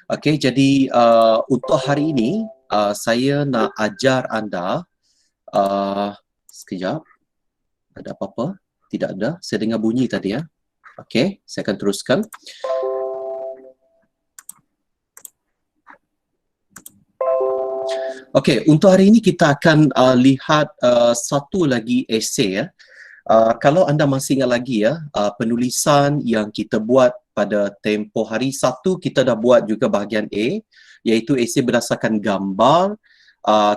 Okey, jadi untuk hari ini saya nak ajar anda sekejap. Ada apa-apa? Tidak ada. Saya dengar bunyi tadi ya. Okey, saya akan teruskan. Okey, untuk hari ini kita akan lihat satu lagi esei ya. Kalau anda masih ingat lagi ya, penulisan yang kita buat pada tempoh hari, satu kita dah buat juga bahagian A, iaitu esei berdasarkan gambar.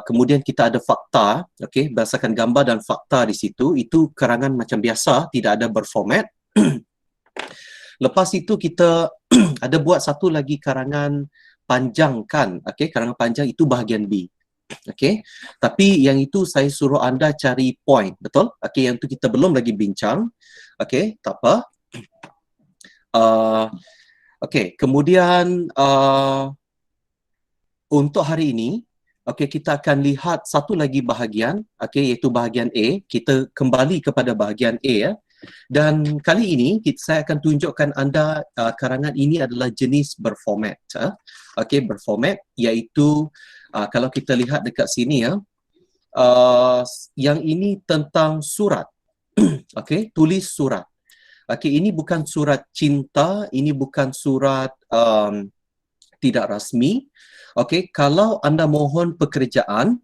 Kemudian kita ada fakta, okey, berdasarkan gambar dan fakta di situ. Itu karangan macam biasa, tidak ada berformat. Lepas itu kita ada buat satu lagi karangan panjang kan, okey, karangan panjang itu bahagian B. Okey. Tapi yang itu saya suruh anda cari point, betul? Okey, yang itu kita belum lagi bincang. Okey, tak apa. Okey, kemudian untuk hari ini, okey, kita akan lihat satu lagi bahagian, okey, iaitu bahagian A. Kita kembali kepada bahagian A ya. Dan kali ini saya akan tunjukkan anda karangan ini adalah jenis berformat. Okey, berformat iaitu kalau kita lihat dekat sini ya, yang ini tentang surat. Okey, tulis surat. Okey, ini bukan surat cinta, ini bukan surat tidak rasmi. Okey, kalau anda mohon pekerjaan,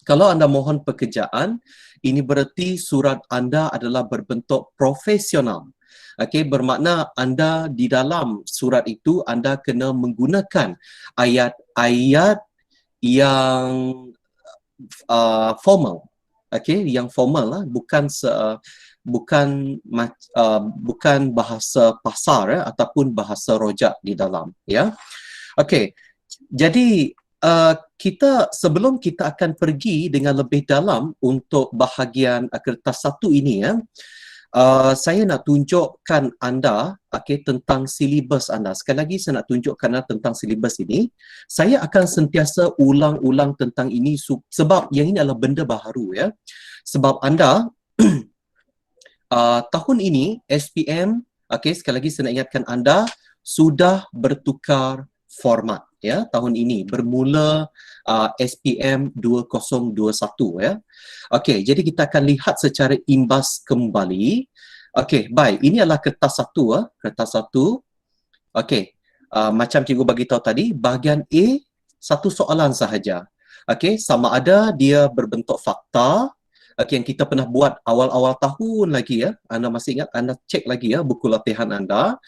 kalau anda mohon pekerjaan, ini berarti surat anda adalah berbentuk profesional. Okey, bermakna anda di dalam surat itu anda kena menggunakan ayat-ayat yang formal. Okey, yang formal lah, bukan bahasa pasar ya, ataupun bahasa rojak di dalam ya. Okey. Jadi kita sebelum kita akan pergi dengan lebih dalam untuk bahagian kertas satu ini ya, saya nak tunjukkan anda tentang silibus anda. Sekali lagi saya nak tunjukkan anda tentang silibus ini. Saya akan sentiasa ulang-ulang tentang ini sebab yang ini adalah benda baharu ya. Sebab anda tahun ini SPM, sekali lagi saya nak ingatkan anda, sudah bertukar format ya tahun ini bermula SPM 2021 ya. Okey, jadi kita akan lihat secara imbas kembali. Okey, baik. Ini adalah kertas satu kertas satu. Okey. Macam cikgu bagi tahu tadi, bahagian A satu soalan sahaja. Okey, sama ada dia berbentuk fakta. Okey, yang kita pernah buat awal-awal tahun lagi ya. Anda masih ingat, anda cek lagi ya buku latihan anda.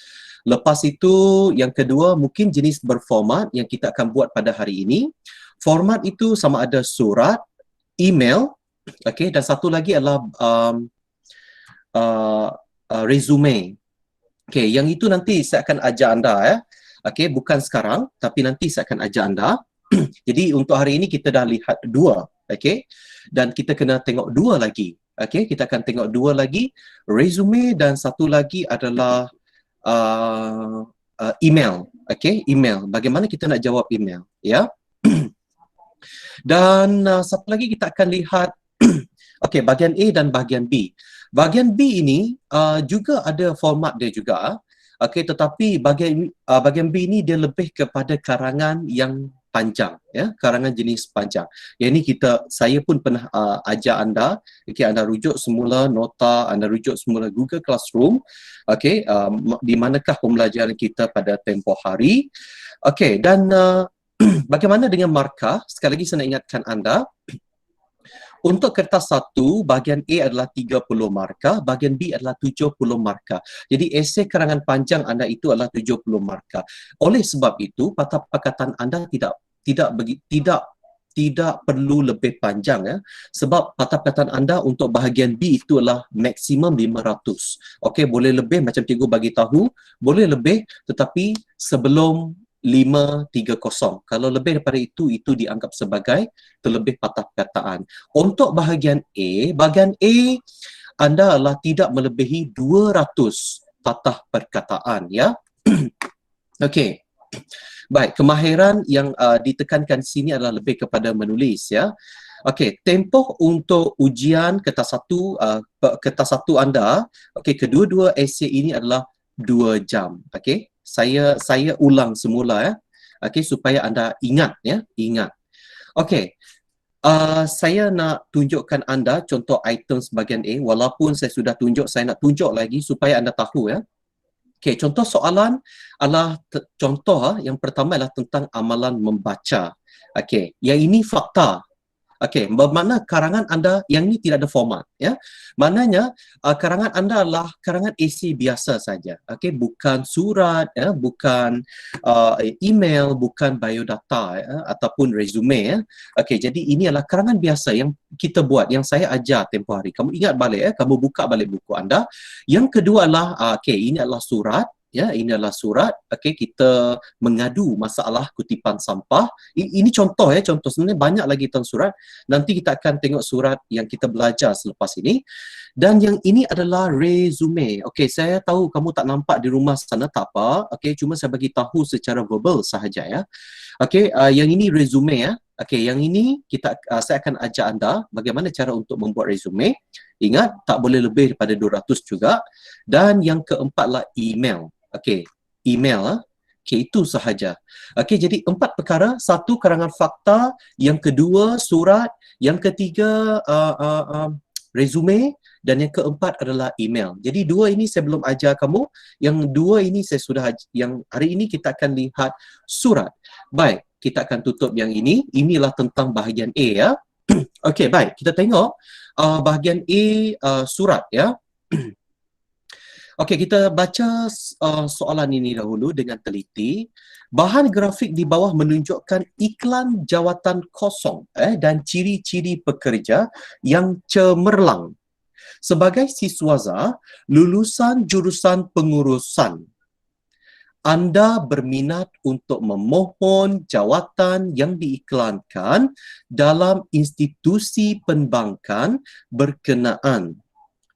Lepas itu yang kedua mungkin jenis berformat yang kita akan buat pada hari ini. Format itu sama ada surat, email, okey, dan satu lagi adalah resume. Okey, yang itu nanti saya akan ajar anda ya. Okey, bukan sekarang tapi nanti saya akan ajar anda. Jadi untuk hari ini kita dah lihat dua, okey. Dan kita kena tengok dua lagi. Okey, kita akan tengok dua lagi, resume, dan satu lagi adalah email. Okey, email. Bagaimana kita nak jawab email, ya. Dan satu lagi kita akan lihat okey, bahagian A dan bahagian B. Bahagian B ini juga ada format dia juga. Okey, tetapi bahagian B ini dia lebih kepada karangan yang panjang ya, karangan jenis panjang. Yang ini saya pun pernah ajar anda. Okey, anda rujuk semula nota, anda rujuk semula Google Classroom. Okey, di manakah pembelajaran kita pada tempoh hari. Okey, dan bagaimana dengan markah? Sekali lagi saya nak ingatkan anda, untuk kertas satu, bahagian A adalah 30 markah, bahagian B adalah 70 markah. Jadi esei karangan panjang anda itu adalah 70 markah. Oleh sebab itu, patah perkataan anda tidak perlu lebih panjang ya. Sebab patah perkataan anda untuk bahagian B itu adalah maksimum 500. Okey, boleh lebih macam cikgu bagi tahu, boleh lebih tetapi sebelum 530. Kalau lebih daripada itu dianggap sebagai terlebih patah perkataan. Untuk bahagian A anda adalah tidak melebihi 200 patah perkataan ya. Okey. Baik, kemahiran yang ditekankan sini adalah lebih kepada menulis ya. Okey, tempoh untuk ujian kertas satu anda, okey, kedua-dua esei ini adalah 2 jam. Okey, Saya ulang semula ya. Okey, supaya anda ingat ya, ingat. Okey. Saya nak tunjukkan anda contoh item bahagian A, walaupun saya sudah tunjuk, saya nak tunjuk lagi supaya anda tahu ya. Okey, contoh soalan adalah contoh yang pertama adalah tentang amalan membaca. Okey, yang ini fakta. Okey, bermakna karangan anda yang ini tidak ada format ya. Maknanya karangan anda adalah karangan esei biasa saja. Okey, bukan surat ya, bukan email, bukan biodata ya, ataupun resume ya. Okey, jadi ini adalah karangan biasa yang kita buat, yang saya ajar tempoh hari. Kamu ingat balik ya, kamu buka balik buku anda. Yang kedua adalah okey, ini adalah surat. Ya, ini adalah surat. Okey, kita mengadu masalah kutipan sampah. Ini contoh ya, contoh. Sebenarnya banyak lagi tentang surat. Nanti kita akan tengok surat yang kita belajar selepas ini. Dan yang ini adalah resume. Okey, saya tahu kamu tak nampak di rumah sana, tak apa. Okey, cuma saya bagi tahu secara verbal sahaja ya. Okey, yang ini resume ya. Okey, yang ini saya akan ajar anda bagaimana cara untuk membuat resume. Ingat, tak boleh lebih daripada 200 juga. Dan yang keempatlah email. Okey, email. Okey, itu sahaja. Okey, jadi 4 perkara. 1, karangan fakta. Yang kedua, surat. Yang ketiga, resume. Dan yang keempat adalah email. Jadi 2 ini saya belum ajar kamu. Yang 2 ini saya sudah yang hari ini kita akan lihat surat. Baik, kita akan tutup yang ini. Inilah tentang bahagian A ya. Okey, baik. Kita tengok bahagian A, surat ya. Okey, kita baca soalan ini dahulu dengan teliti. Bahan grafik di bawah menunjukkan iklan jawatan kosong dan ciri-ciri pekerja yang cemerlang. Sebagai siswaza lulusan jurusan pengurusan, anda berminat untuk memohon jawatan yang diiklankan dalam institusi perbankan berkenaan.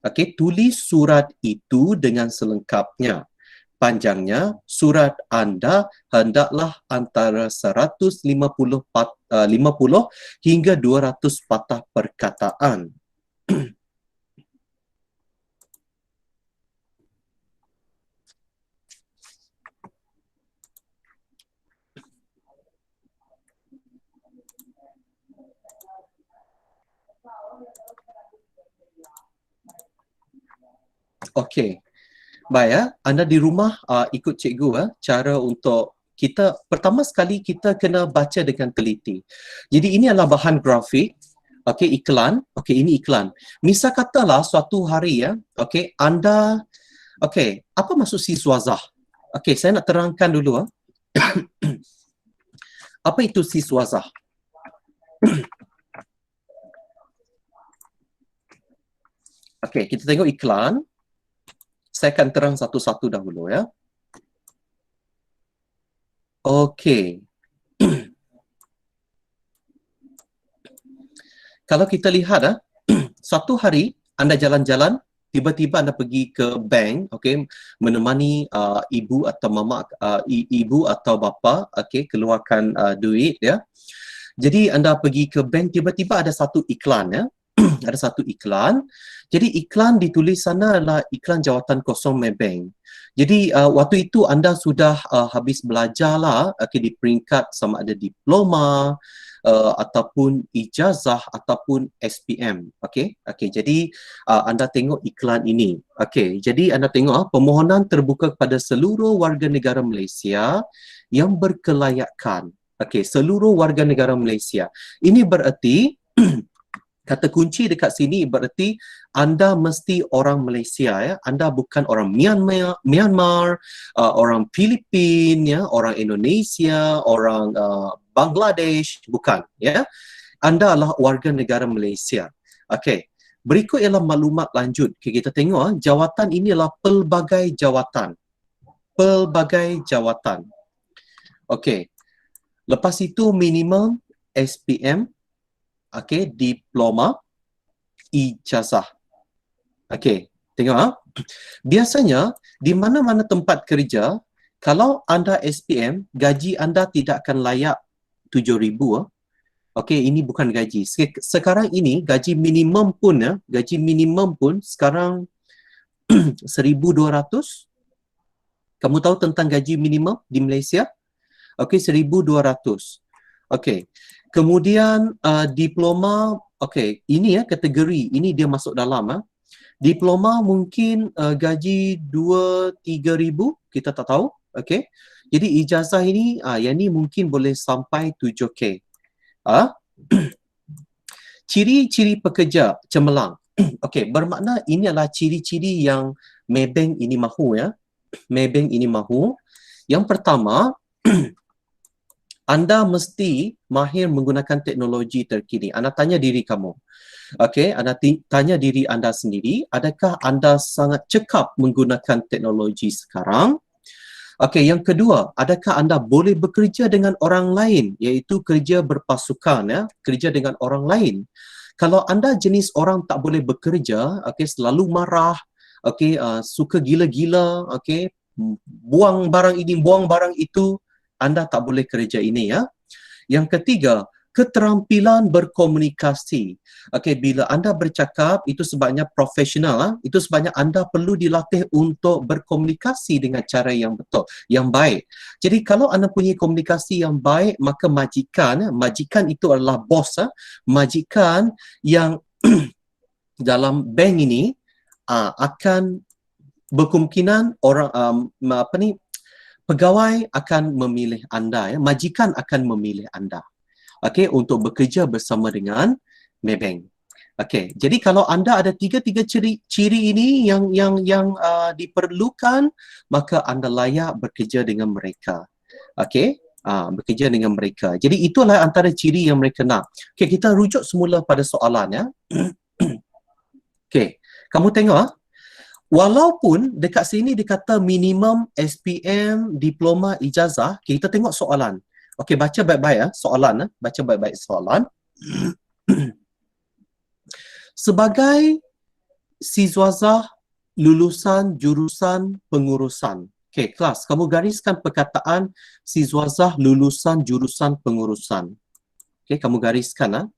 Okey, tulis surat itu dengan selengkapnya. Panjangnya, surat anda hendaklah antara 150 hingga 200 patah perkataan. Okey. Baik ya, anda di rumah ikut cikgu cara untuk kita pertama sekali kita kena baca dengan teliti. Jadi ini adalah bahan grafik. Okey, iklan. Okey, ini iklan. Misal katalah suatu hari ya, okey, anda okey, apa maksud siswazah? Okey, saya nak terangkan dulu Apa itu siswazah? Okey, kita tengok iklan. Saya akan terang satu-satu dahulu ya. Okey. Kalau kita lihat satu hari anda jalan-jalan, tiba-tiba anda pergi ke bank, okey, menemani ibu atau mama, ibu atau bapa, okey, keluarkan duit ya. Jadi anda pergi ke bank, tiba-tiba ada satu iklan ya. Ada satu iklan. Jadi iklan ditulis sana adalah iklan jawatan kosong Maybank. Jadi waktu itu anda sudah habis belajar lah di peringkat sama ada diploma ataupun ijazah ataupun SPM. Okey. Jadi anda tengok iklan ini. Okey. Jadi anda tengok permohonan terbuka kepada seluruh warga negara Malaysia yang berkelayakan. Okey, seluruh warga negara Malaysia. Ini bererti kata kunci dekat sini berarti anda mesti orang Malaysia ya. Anda bukan orang Myanmar, orang Filipin ya, orang Indonesia, orang Bangladesh, bukan ya. Anda adalah warga negara Malaysia. Okey. Berikut ialah maklumat lanjut. Okay, kita tengok jawatan ini adalah pelbagai jawatan. Pelbagai jawatan. Okey. Lepas itu minimum SPM, okey, diploma, ijazah. Okey, tengok biasanya di mana-mana tempat kerja, kalau anda SPM, gaji anda tidak akan layak 7,000 Okey, ini bukan gaji. Sekarang ini gaji minimum pun sekarang 1,200 Kamu tahu tentang gaji minimum di Malaysia? Okey, 1,200. Okey. Kemudian diploma, okey, ini ya kategori, ini dia masuk dalam diploma mungkin gaji 2-3 ribu, kita tak tahu. Okey. Jadi ijazah ini yang ni mungkin boleh sampai 7K. Ah, ciri-ciri pekerja cemerlang. Okey, bermakna ini adalah ciri-ciri yang Maybank ini mahu ya. Maybank ini mahu. Yang pertama, anda mesti mahir menggunakan teknologi terkini. Anda tanya diri kamu. Okey, anda tanya diri anda sendiri, adakah anda sangat cekap menggunakan teknologi sekarang? Okey, yang kedua, adakah anda boleh bekerja dengan orang lain, iaitu kerja berpasukan ya, kerja dengan orang lain. Kalau anda jenis orang tak boleh bekerja, okey, selalu marah, okey, suka gila-gila, okey, buang barang ini, buang barang itu, anda tak boleh kerja ini ya. Yang ketiga, keterampilan berkomunikasi. Okey, bila anda bercakap, itu sebabnya profesional, itu sebabnya anda perlu dilatih untuk berkomunikasi dengan cara yang betul, yang baik. Jadi kalau anda punya komunikasi yang baik, maka majikan itu adalah bos, majikan yang dalam bank ini akan berkemungkinan pegawai akan memilih anda ya, majikan akan memilih anda. Okey, untuk bekerja bersama dengan Maybank. Okey, jadi kalau anda ada tiga-tiga ciri ini yang diperlukan, maka anda layak bekerja dengan mereka. Okey, bekerja dengan mereka. Jadi itulah antara ciri yang mereka nak. Okey, kita rujuk semula pada soalan ya. Okey, kamu tengok walaupun dekat sini dikata minimum SPM, diploma, ijazah, kita tengok soalan. Okey, baca baik-baik soalan baca baik-baik soalan. Sebagai siswazah lulusan jurusan pengurusan. Okey, kelas, kamu gariskan perkataan siswazah lulusan jurusan pengurusan. Okey, kamu gariskan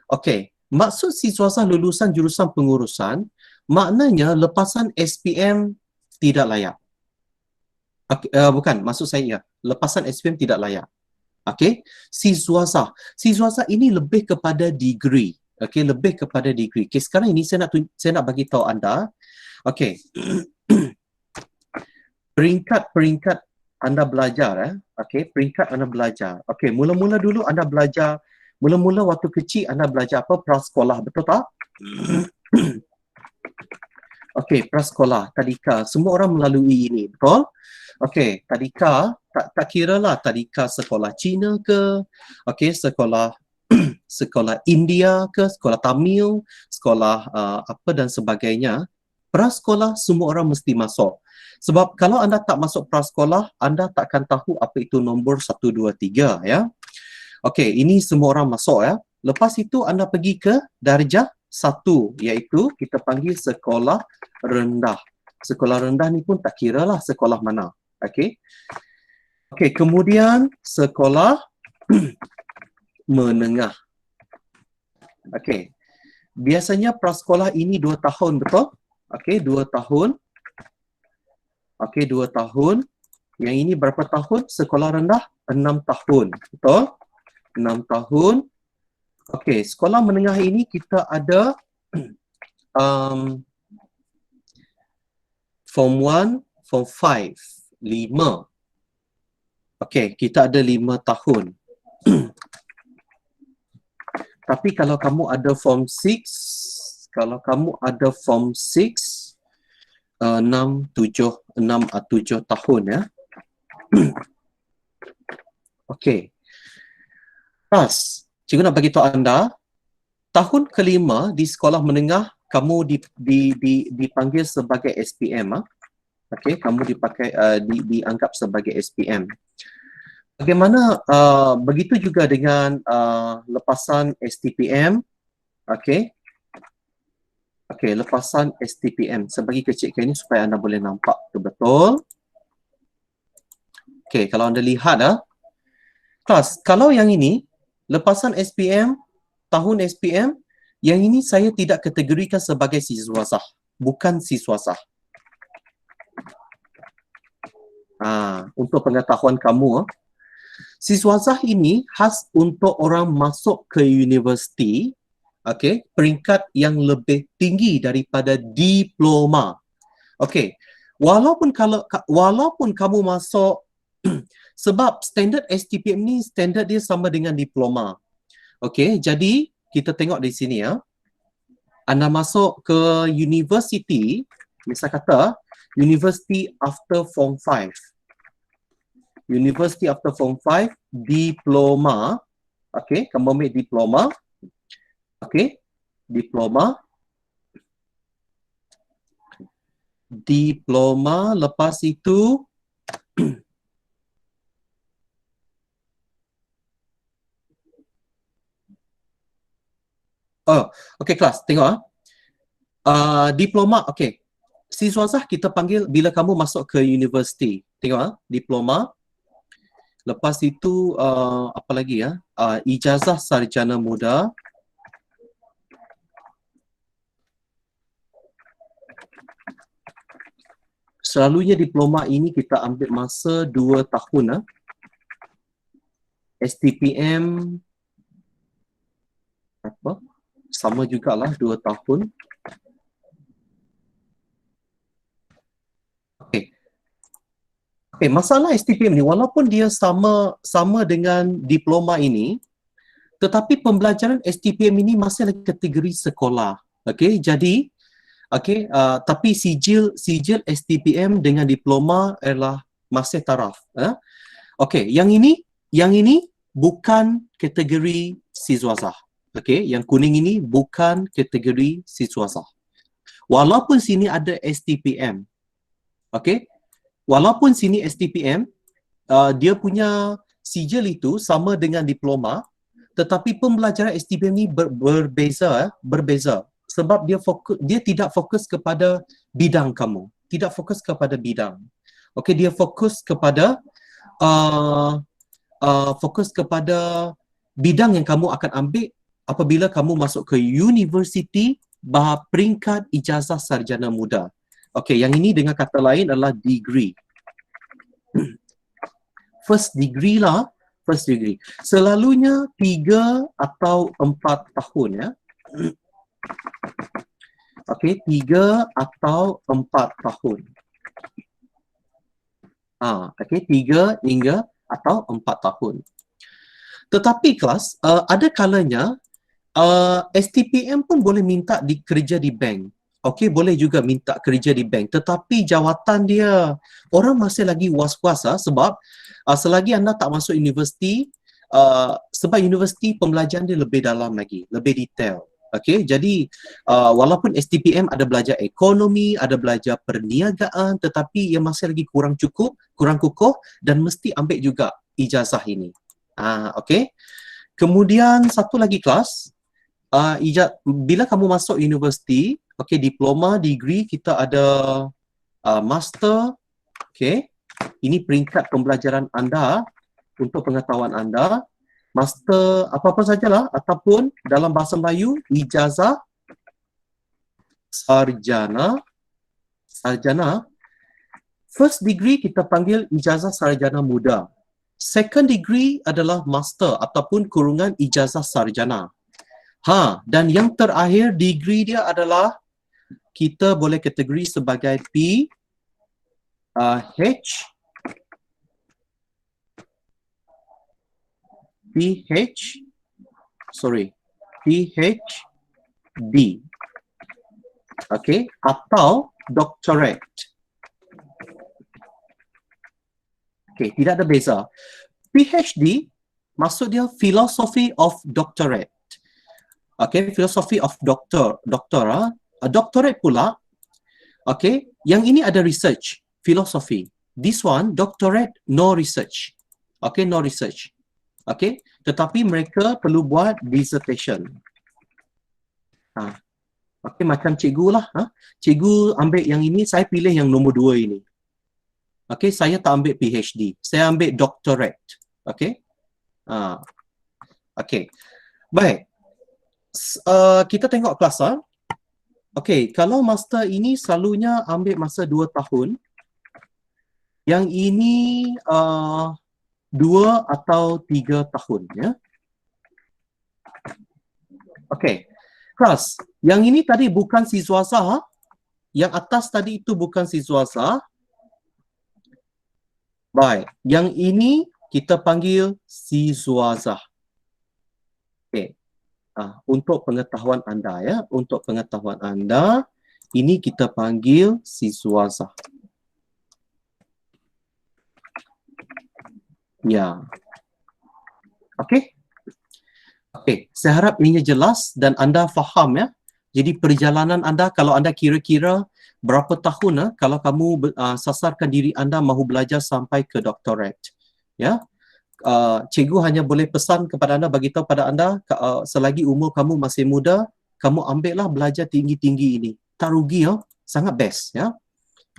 Okey, maksud siswazah lulusan jurusan pengurusan maknanya lepasan SPM tidak layak. Okay, bukan, maksud saya lepasan SPM tidak layak. Okey, siswazah. Siswazah ini lebih kepada degree. Okey, lebih kepada degree. Okey, sekarang ini saya nak bagi tahu anda. Okey. Peringkat anda belajar Okey, peringkat anda belajar. Okey, mula-mula dulu anda belajar, mula-mula waktu kecil anda belajar apa? Prasekolah, betul tak? Okey, prasekolah, tadika, semua orang melalui ini, betul? Okey, tadika, tak kira lah tadika sekolah Cina ke, okey, sekolah sekolah India ke, sekolah Tamil, sekolah apa dan sebagainya. Prasekolah semua orang mesti masuk. Sebab kalau anda tak masuk prasekolah, anda takkan tahu apa itu nombor 1, 2, 3 ya. Okey, ini semua orang masuk ya. Lepas itu anda pergi ke darjah 1, iaitu kita panggil sekolah rendah. Sekolah rendah ni pun tak kira lah sekolah mana. Okey. Okey, kemudian sekolah menengah. Okey. Biasanya prasekolah ini 2 tahun, betul? Okey, 2 tahun. Okey, 2 tahun. Yang ini berapa tahun? Sekolah rendah 6 tahun. Betul? 6 tahun. Okey, sekolah menengah ini kita ada Form 1, Form 5, 5. Okey, kita ada 5 tahun. Tapi kalau kamu ada Form 6, kalau kamu ada Form 6, 6, 7 tahun ya. Okey. Pas. Cikgu nak bagi tahu anda, tahun kelima di sekolah menengah kamu dipanggil sebagai SPM. Okey, kamu dianggap sebagai SPM. Bagaimana begitu juga dengan lepasan STPM. Okey. Okey, lepasan STPM. Saya bagi kecilkan ini supaya anda boleh nampak betul. Okey, kalau anda lihat kelas, kalau yang ini lepasan SPM, tahun SPM, yang ini saya tidak kategorikan sebagai siswazah, bukan siswazah. Untuk pengetahuan kamu, siswazah ini khas untuk orang masuk ke universiti, okey, peringkat yang lebih tinggi daripada diploma. Okey. Walaupun kamu masuk sebab standard STPM ni standard dia sama dengan diploma. Okey, jadi kita tengok di sini ya. Anda masuk ke university, misal kata university after form 5. University after form 5 diploma. Okey, kamu ambil diploma. Okey, diploma. Diploma, lepas itu okey kelas, tengok diploma, okey. Siswazah kita panggil bila kamu masuk ke universiti. Tengok diploma. Lepas itu apa lagi ya? Ijazah sarjana muda. Selalunya diploma ini kita ambil masa 2 tahun. STPM apa? Sama jugalah 2 tahun. Okey. Okey, masalah STPM ni walaupun dia sama dengan diploma ini, tetapi pembelajaran STPM ini masih lagi kategori sekolah. Okey, jadi tapi sijil STPM dengan diploma adalah masih taraf. Okey, yang ini bukan kategori siswazah. Okey, yang kuning ini bukan kategori siswazah. Walaupun sini ada STPM. Okey, walaupun sini STPM, dia punya sijil itu sama dengan diploma, tetapi pembelajaran STPM ni berbeza. Sebab dia tidak fokus kepada bidang kamu. Tidak fokus kepada bidang. Okey, dia fokus kepada bidang yang kamu akan ambil apabila kamu masuk ke universiti peringkat ijazah sarjana muda. Okey, yang ini dengan kata lain adalah degree. First degree. Selalunya 3 atau 4 tahun ya. Okey, 3 atau 4 tahun. Okey, 3 hingga atau 4 tahun. Tetapi kelas, ada kalanya STPM pun boleh minta kerja di bank. Okey, boleh juga minta kerja di bank. Tetapi jawatan dia, orang masih lagi was-was sebab selagi anda tak masuk universiti, sebab universiti pembelajaran dia lebih dalam lagi, lebih detail. Okey, jadi walaupun STPM ada belajar ekonomi, ada belajar perniagaan, tetapi ia masih lagi kurang kukuh dan mesti ambil juga ijazah ini. Okey. Kemudian satu lagi kelas, bila kamu masuk universiti, okey, diploma, degree, kita ada master. Okey, ini peringkat pembelajaran anda untuk pengetahuan anda. Master apa-apa sajalah ataupun dalam bahasa Melayu ijazah sarjana. First degree kita panggil ijazah sarjana muda. Second degree adalah master ataupun kurungan ijazah sarjana. Dan yang terakhir degree dia adalah kita boleh kategori sebagai PhD. Okey, atau doctorate. Okey, tidak ada beza. PhD maksud dia philosophy of doctorate. Okey, philosophy of doctorate pula. Okey, yang ini ada research, philosophy. This one doctorate no research. Okey, no research. Okey, tetapi mereka perlu buat dissertation. Okey, macam cikgu lah. Cikgu ambil yang ini, saya pilih yang nombor 2 ini. Okey, saya tak ambil PhD. Saya ambil doctorate. Okey. Okey. Baik. Kita tengok kelas. Okey, kalau master ini selalunya ambil masa 2 tahun. Yang ini 2 atau 3 tahun ya. Okey. Kelas, yang ini tadi bukan siswasa, ha? Yang atas tadi itu bukan siswasa. Baik, yang ini kita panggil siswasa. Okey. Untuk pengetahuan anda ya, untuk pengetahuan anda, ini kita panggil siswasa. Ya. Okey. Okey, saya harap ini jelas dan anda faham ya. Jadi perjalanan anda, kalau anda kira-kira berapa tahun kalau kamu sasarkan diri anda mahu belajar sampai ke doktorat. Ya. Cikgu hanya boleh pesan kepada anda, bagi tahu pada anda, selagi umur kamu masih muda, kamu ambillah belajar tinggi-tinggi ini. Tak rugi ya, sangat best ya.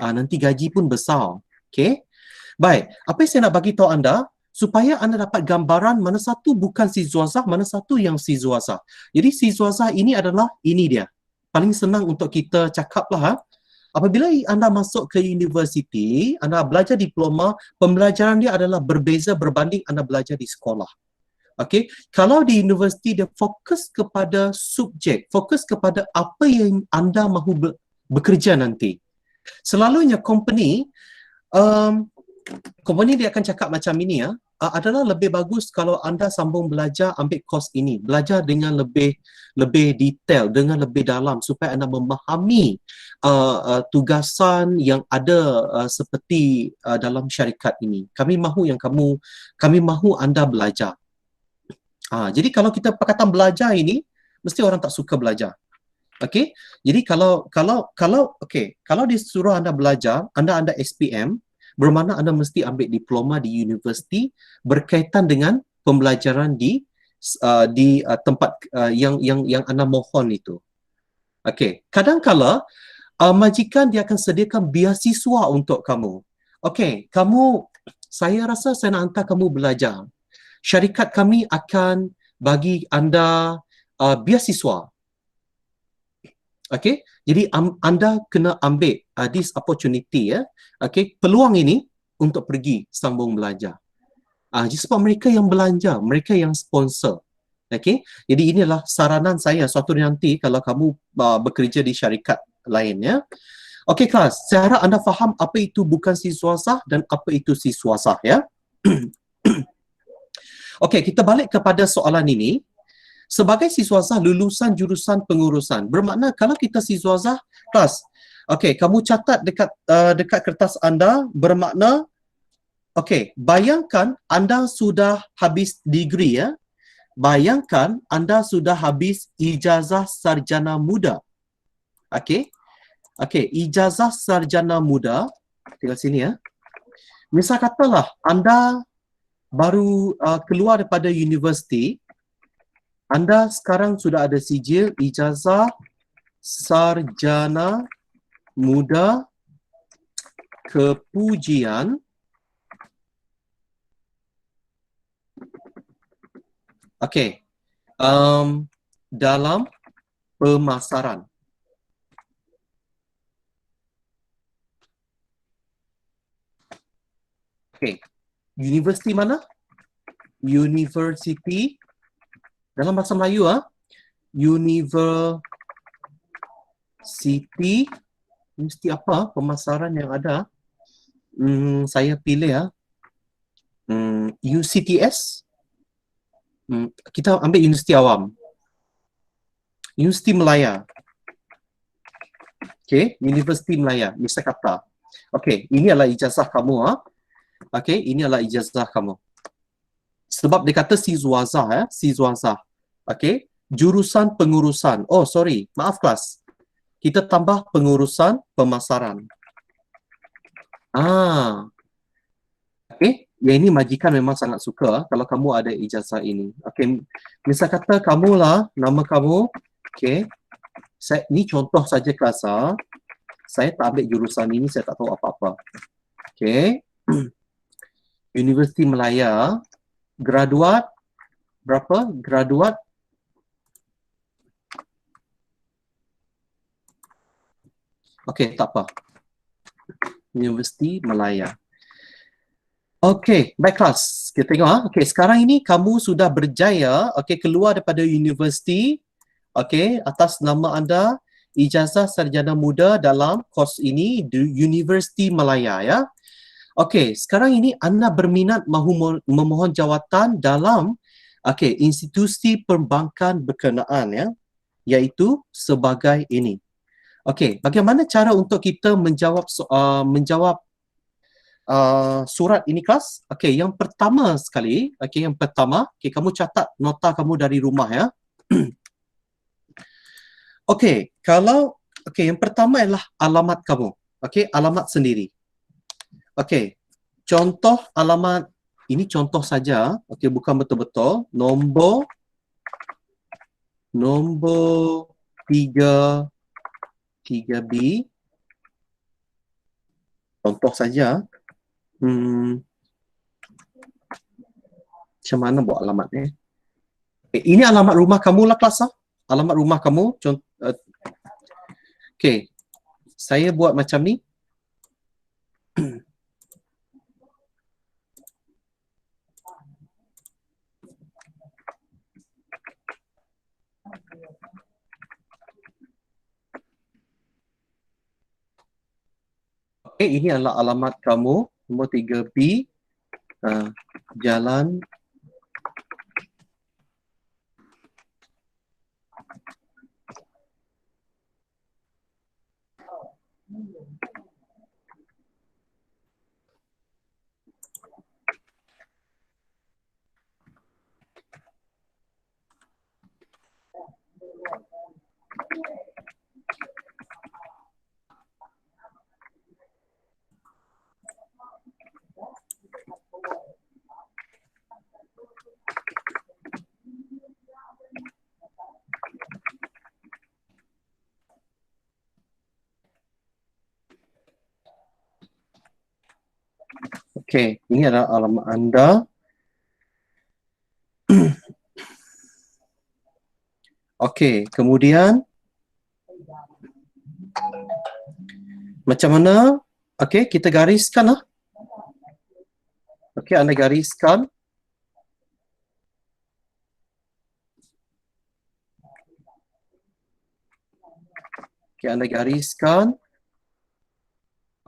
Nanti gaji pun besar. Okey. Baik, apa yang saya nak bagi tahu anda supaya anda dapat gambaran mana satu bukan siswasah, mana satu yang siswasah. Jadi siswasah ini adalah ini dia. Paling senang untuk kita cakaplah apabila anda masuk ke universiti, anda belajar diploma, pembelajaran dia adalah berbeza berbanding anda belajar di sekolah. Okey, kalau di universiti dia fokus kepada subjek, fokus kepada apa yang anda mahu bekerja nanti. Selalunya company company dia akan cakap macam ini adalah lebih bagus kalau anda sambung belajar, ambil kos ini, belajar dengan lebih detail, dengan lebih dalam supaya anda memahami tugasan yang ada seperti dalam syarikat ini. Kami mahu anda belajar. Jadi kalau kita perkataan belajar ini, mesti orang tak suka belajar. Okey. Jadi kalau disuruh anda belajar, anda SPM, bermakna anda mesti ambil diploma di universiti berkaitan dengan pembelajaran di tempat yang anda mohon itu. Okey. Kadang-kala majikan dia akan sediakan beasiswa untuk kamu. Okey, saya rasa saya nak hantar kamu belajar. Syarikat kami akan bagi anda beasiswa. Okey, jadi anda kena ambil this opportunity ya. Okey, peluang ini untuk pergi sambung belajar. Jadi sebab mereka yang belanja, mereka yang sponsor. Okey, jadi inilah saranan saya suatu nanti kalau kamu bekerja di syarikat lain ya. Okey kelas, saya harap anda faham apa itu bukan siswasah dan apa itu siswasah ya. Okey, kita balik kepada soalan ini. Sebagai siswasah lulusan jurusan pengurusan, bermakna kalau kita siswasah kelas, okey, kamu catat dekat kertas anda, bermakna okey, bayangkan anda sudah habis degree ya. Bayangkan anda sudah habis ijazah sarjana muda. Okey. Okey, ijazah sarjana muda, tinggal sini ya. Misal katalah anda baru keluar daripada universiti, anda sekarang sudah ada sijil ijazah sarjana muda kepujian dalam pemasaran. Universiti mana? Universiti dalam bahasa Melayu Universiti mesti apa pemasaran yang ada? Saya pilih UCTS. Kita ambil Universiti Awam. Universiti Melaya. Okey, Universiti Melaya, Mr. Kata. Okey, ini adalah ijazah kamu Okey, ini adalah ijazah kamu. Sebab dia kata siswasah siswasah. Okey, jurusan pengurusan. Oh, sorry, maaf kelas. Kita tambah pengurusan pemasaran. Okey, yang ini majikan memang sangat suka kalau kamu ada ijazah ini. Okey, misal kata kamulah nama kamu. Okey. Ni contoh saja kelas Saya tak ambil jurusan ini, saya tak tahu apa-apa. Okey. Universiti Melaya, graduat berapa? Graduat okey, tak apa. Universiti Melaya. Okey, baik kelas. Kita tengok okey, sekarang ini kamu sudah berjaya keluar daripada universiti atas nama anda ijazah sarjana muda dalam kos ini di Universiti Malaya ya. Okey, sekarang ini anda berminat mahu memohon jawatan dalam institusi perbankan berkenaan ya, iaitu sebagai ini. Okey, bagaimana cara untuk kita menjawab surat ini kelas? Okey, yang pertama sekali, kamu catat nota kamu dari rumah ya. Yang pertama adalah alamat kamu. Alamat sendiri. Contoh alamat ini contoh saja, bukan betul-betul. Nombor 3B. Contoh saja. Macam mana buat alamat ni? Ini alamat rumah kamu lah kelas. Alamat rumah kamu. Saya buat macam ni. Ini adalah alamat kamu, nombor 3B, Jalan ini adalah alamat anda. Kemudian macam mana? Kita gariskan lah. Anda gariskan. Anda gariskan.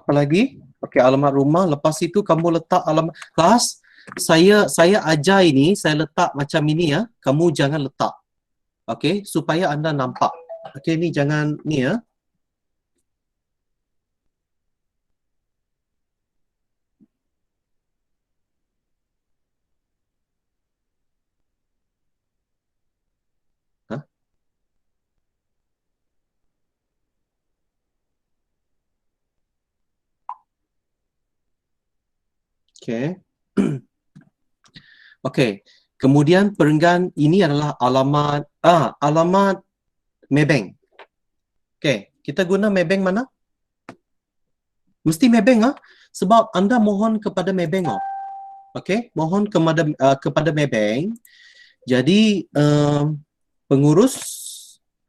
Apa lagi? Alamat rumah. Lepas itu kamu letak alamat kelas. Saya ajar ini, saya letak macam ini ya. Kamu jangan letak. Supaya anda nampak. Ni jangan ni ya. Kemudian perenggan ini adalah alamat Maybank. Kita guna Maybank mana? Mesti Maybank sebab anda mohon kepada Maybank mohon kepada Maybank. Jadi pengurus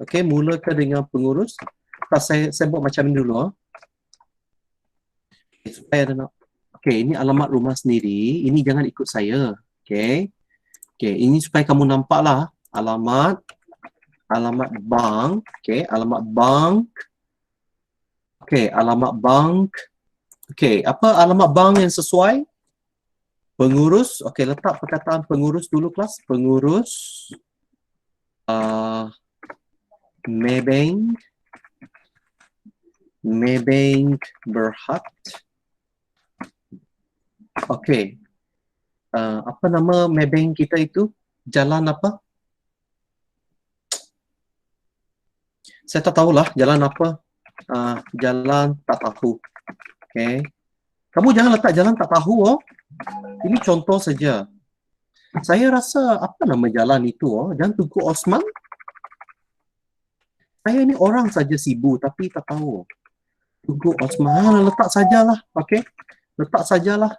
mulakan dengan pengurus. Saya buat macam ni dulu supaya ada nak. Ini alamat rumah sendiri. Ini jangan ikut saya. Ini supaya kamu nampak lah alamat bank. Alamat bank. Alamat bank. Apa alamat bank yang sesuai? Pengurus. Letak perkataan pengurus dulu kelas. Pengurus Maybank Berhad. Apa nama Maybank kita itu? Jalan apa? Saya tak tahulah jalan apa. Jalan tak tahu. Kamu jangan letak jalan tak tahu Ini contoh saja. Saya rasa apa nama jalan itu Jalan Tugu Osman. Saya ni orang saja sibuk tapi tak tahu. Tugu Osman. Letak sajalah. Letak sajalah.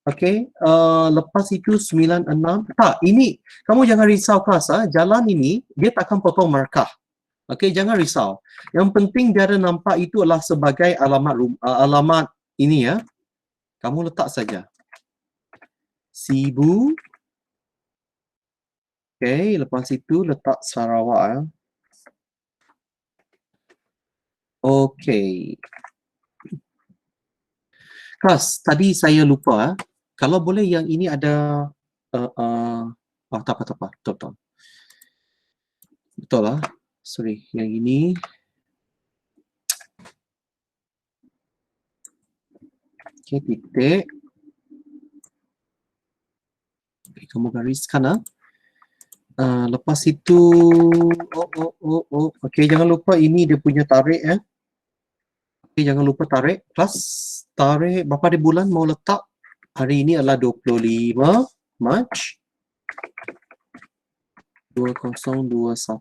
Lepas itu 96. Tak, ini kamu jangan risau kelas. Jalan ini dia takkan potong markah. Jangan risau. Yang penting dia ada nampak itu adalah sebagai alamat ini ya. Kamu letak saja. Sibu. Okay, lepas itu letak Sarawak. Okay. Kelas, tadi saya lupa. Kalau boleh yang ini ada... tak apa. Betul. Betul lah. Sorry, yang ini. Okay, titik. Okay, kamu gariskan. Lepas itu... Okay, jangan lupa ini dia punya tarik. Okay, jangan lupa tarik. Kelas, tarik berapa hari bulan mau letak? Hari ini adalah 25 Mac 2021.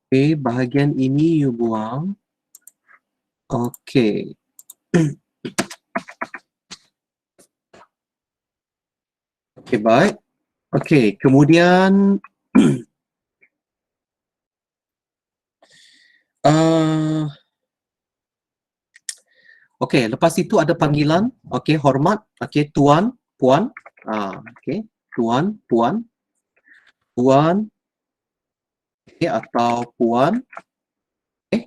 Okay, bahagian ini you buang. Okay. Okay, baik. Okay, kemudian okay, lepas itu ada panggilan. Okay, hormat. Okay, tuan, puan. Okay, tuan, puan. Tuan. Okay, atau puan. Okay.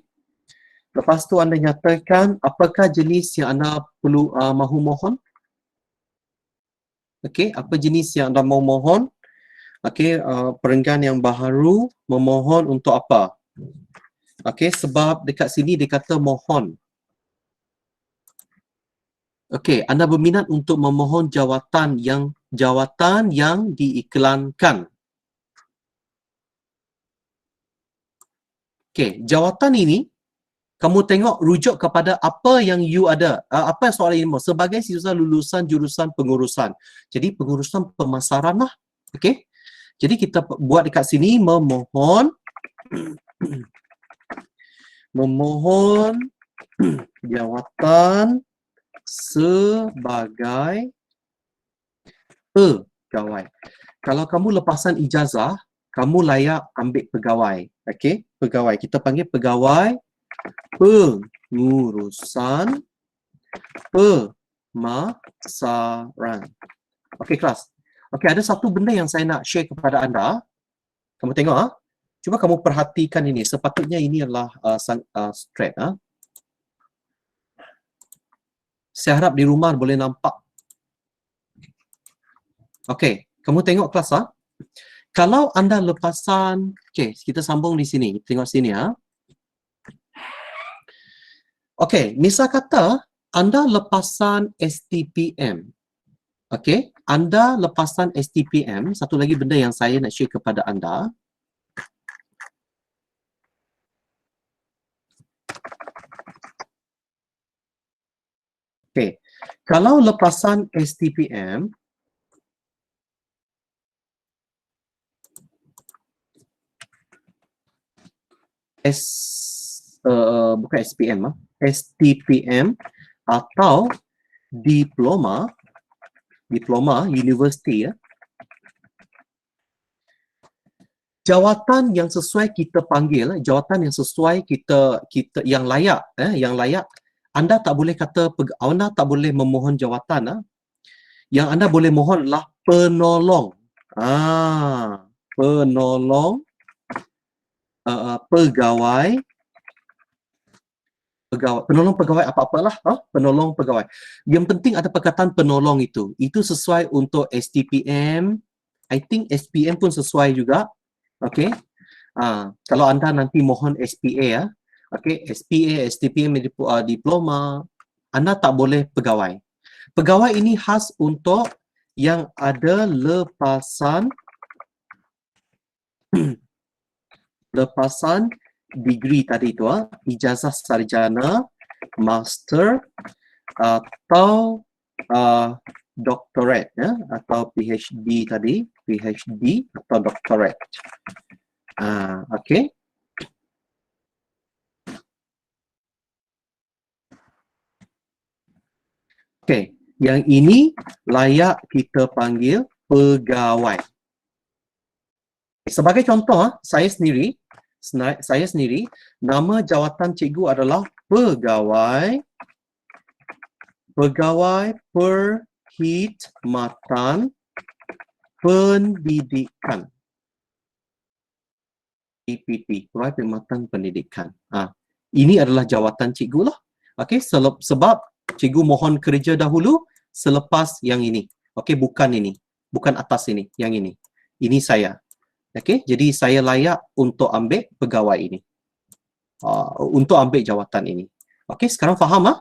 Lepas tu anda nyatakan apakah jenis yang anda perlu mahu mohon. Okay, apa jenis yang anda mahu mohon. Okay, perenggan yang baharu memohon untuk apa? Okay, sebab dekat sini dia kata mohon. Okay, anda berminat untuk memohon jawatan yang diiklankan. Okay, jawatan ini kamu tengok rujuk kepada apa yang you ada. Apa soalan ini? Sebagai siswa lulusan jurusan pengurusan. Jadi pengurusan pemasaran lah. Okay. Jadi kita buat dekat sini memohon jawatan sebagai pegawai. Kalau kamu lepasan ijazah, kamu layak ambil pegawai. Okey, pegawai. Kita panggil pegawai pengurusan pemasaran. Okey, kelas. Okey, ada satu benda yang saya nak share kepada anda. Kamu tengok. Cuba kamu perhatikan ini. Sepatutnya ini adalah straight. Saya harap di rumah boleh nampak. Okey, kamu tengok kelas. Kalau anda lepasan, okey, kita sambung di sini. Tengok sini. Okey, misal kata anda lepasan STPM. Okey, anda lepasan STPM. Satu lagi benda yang saya nak share kepada anda. Okey, kalau lepasan STPM, bukan SPM, STPM atau diploma universiti, jawatan yang sesuai kita panggil, jawatan yang sesuai kita yang layak, anda tak boleh kata, anda tak boleh memohon jawatan. Yang anda boleh mohon adalah penolong. Penolong pegawai. Penolong pegawai apa-apalah. Penolong pegawai. Yang penting ada perkataan penolong itu. Itu sesuai untuk STPM. I think SPM pun sesuai juga. Okay. Kalau anda nanti mohon SPA, okay, SPA, STPM, diploma, anda tak boleh pegawai. Pegawai ini khas untuk yang ada lepasan degree tadi tu, ijazah sarjana, master atau doctorate, atau PhD tadi, PhD atau doctorate. Okay. Okay, yang ini layak kita panggil pegawai. Sebagai contoh, saya sendiri, nama jawatan cikgu adalah pegawai Pegawai Perkhidmatan Pendidikan. PPP, Pegawai Perkhidmatan Pendidikan. Ini adalah jawatan cikgu lah. Okey, sebab cikgu mohon kerja dahulu selepas yang ini. Okey, bukan ini. Bukan atas ini, yang ini. Ini saya. Okey, jadi saya layak untuk ambil pegawai ini. Untuk ambil jawatan ini. Okey, sekarang faham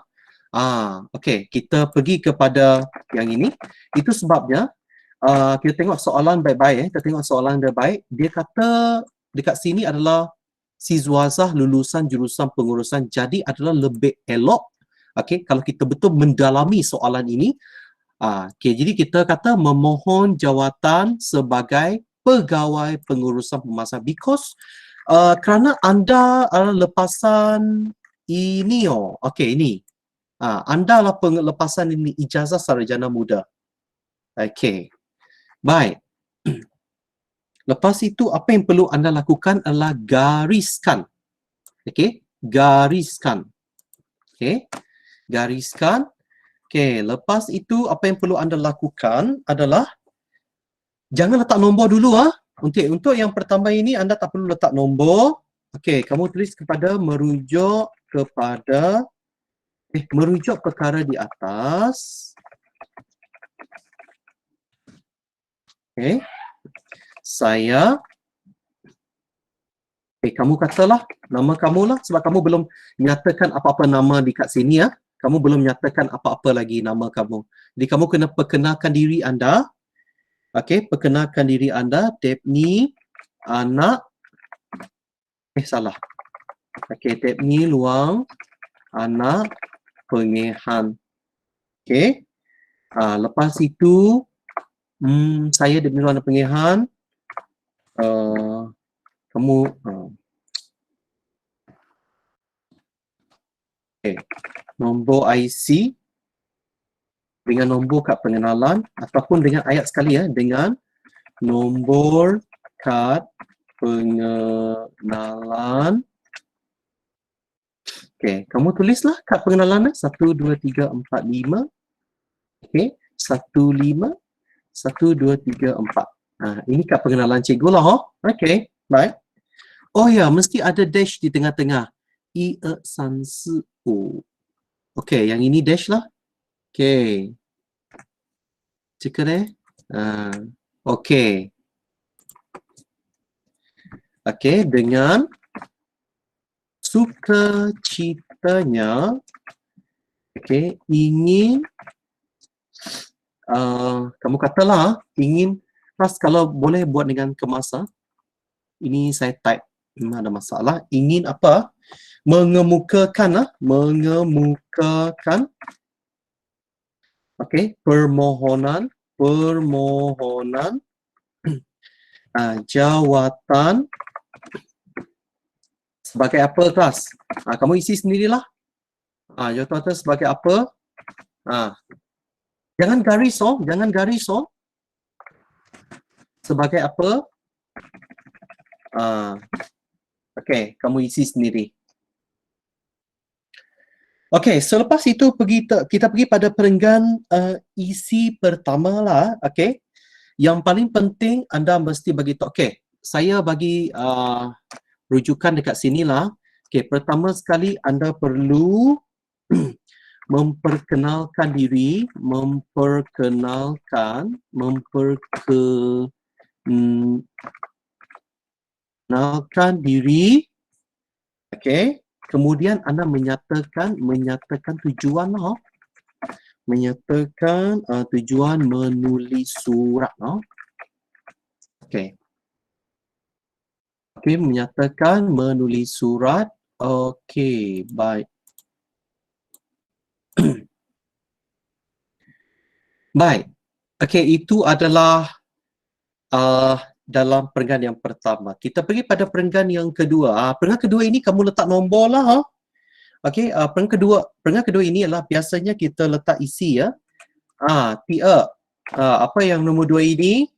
okey, kita pergi kepada yang ini. Itu sebabnya kita tengok soalan baik-baik. Kita tengok soalan baik-baik. Dia kata dekat sini adalah Sizwazah lulusan jurusan pengurusan, jadi adalah lebih elok kalau kita betul mendalami soalan ini. Jadi kita kata memohon jawatan sebagai pegawai pengurusan pemasaran, because kerana anda adalah lepasan ini ini. Anda lah lepasan ini ijazah sarjana muda. Baik. Lepas itu apa yang perlu anda lakukan adalah gariskan. Gariskan. Gariskan. Lepas itu apa yang perlu anda lakukan adalah jangan letak nombor dulu Untuk yang pertama ini anda tak perlu letak nombor. Kamu tulis kepada merujuk perkara di atas. Saya kamu katalah nama kamu lah, sebab kamu belum nyatakan apa-apa nama dekat sini Kamu belum nyatakan apa-apa lagi nama kamu. Jadi kamu kena perkenalkan diri anda. Perkenalkan diri anda. Tepni anak salah. Tepni luang anak pengehan. Lepas itu saya Tepni luang anak pengehan. Kamu nombor IC dengan nombor kad pengenalan ataupun dengan ayat sekali dengan nombor kad pengenalan. Kamu tulislah kad pengenalan 1 2 3 4 5. 1 5 1 2 3 4. Ini kad pengenalan cikgu lah. Baik. Oh ya, mesti ada dash di tengah-tengah. 1 2 3 4. Yang ini dash lah. Cekar dengan sukacitanya ingin kamu katalah ingin kalau boleh buat dengan kemas ini saya type, memang ada masalah. Ingin apa? Mengemukakan permohonan jawatan sebagai apa kelas? Kamu isi sendirilah. Jawatan sebagai apa? Jangan garis sebagai apa? Kamu isi sendiri. Selepas itu kita pergi pada perenggan isi pertama lah. Yang paling penting anda mesti bagi tahu. Saya bagi rujukan dekat sini lah. Pertama sekali anda perlu memperkenalkan diri, memperkenalkan diri. Kemudian anda menyatakan tujuan lah. Menyatakan tujuan menulis surat menyatakan menulis surat. Baik. Baik. Itu adalah dalam perenggan yang pertama. Kita pergi pada perenggan yang kedua. Perenggan kedua ini kamu letak nombor lah. Perenggan kedua ini adalah biasanya kita letak isi apa yang nombor 2 ini?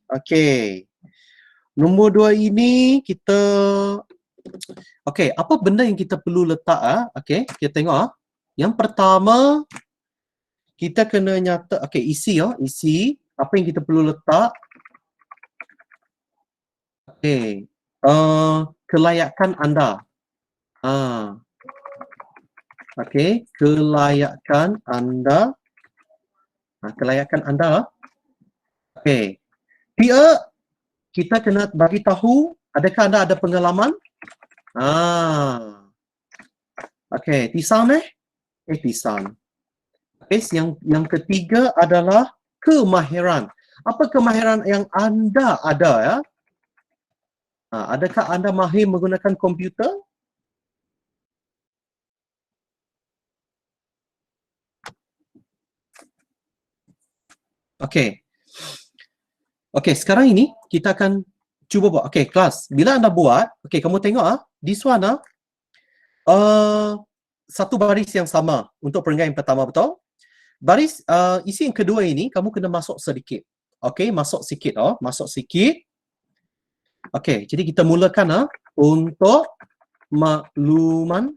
Nombor 2 ini kita apa benda yang kita perlu letak kita tengok. Yang pertama kita kena nyata, okey, isi isi apa yang kita perlu letak. Okey, kelayakan anda. Okey, kelayakan anda. Kelayakan anda. Okey. Pia, kita kena bagi tahu adakah anda ada pengalaman? Okey, Tisan Tisan. Okey, yang ketiga adalah kemahiran. Apa kemahiran yang anda ada ya? Adakah anda mahir menggunakan komputer? Okey. Okey, sekarang ini kita akan cuba buat. Okey, kelas. Bila anda buat, okey, kamu tengok this one satu baris yang sama untuk perenggan yang pertama, betul? Baris isi yang kedua ini kamu kena masuk sedikit. Okey, masuk sikit masuk sikit. Okey, jadi kita mulakan untuk makluman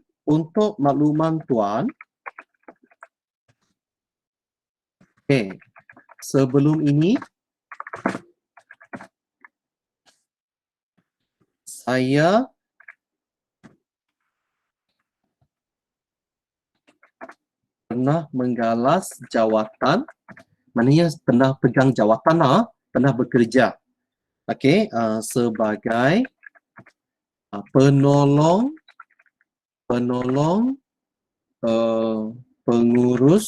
tuan. Okey. Sebelum ini saya pernah menggalas jawatan, maknanya pernah pegang jawatan pernah bekerja. Okey, sebagai penolong pengurus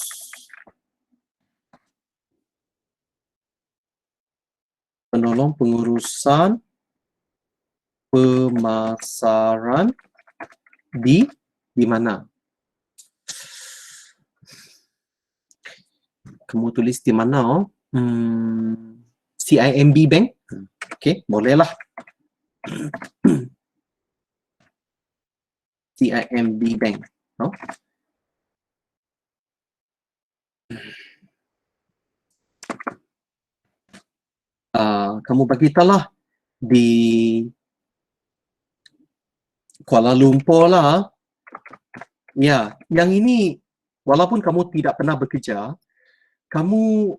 pengurusan pemasaran di mana? Kamu tulis di mana? CIMB Bank. Okey, bolehlah. CIMB Bank. Kamu bagitalah di Kuala Lumpur lah. Ya, yang ini walaupun kamu tidak pernah bekerja, kamu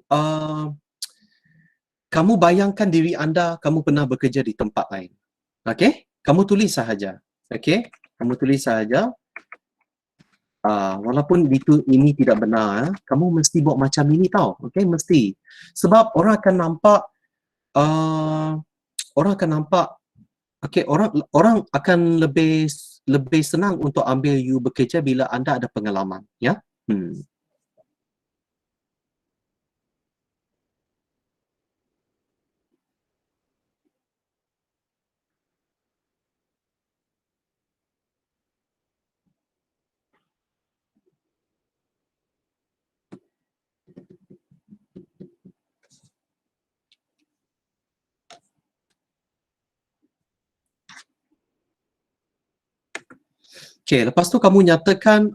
bayangkan diri anda kamu pernah bekerja di tempat lain. Okey? Kamu tulis sahaja. Okey? Kamu tulis sahaja. Walaupun ini tidak benar, kamu mesti buat macam ini tau. Okey, mesti. Sebab orang akan nampak okey, orang akan lebih senang untuk ambil you bekerja bila anda ada pengalaman, ya. Okey, lepas tu kamu nyatakan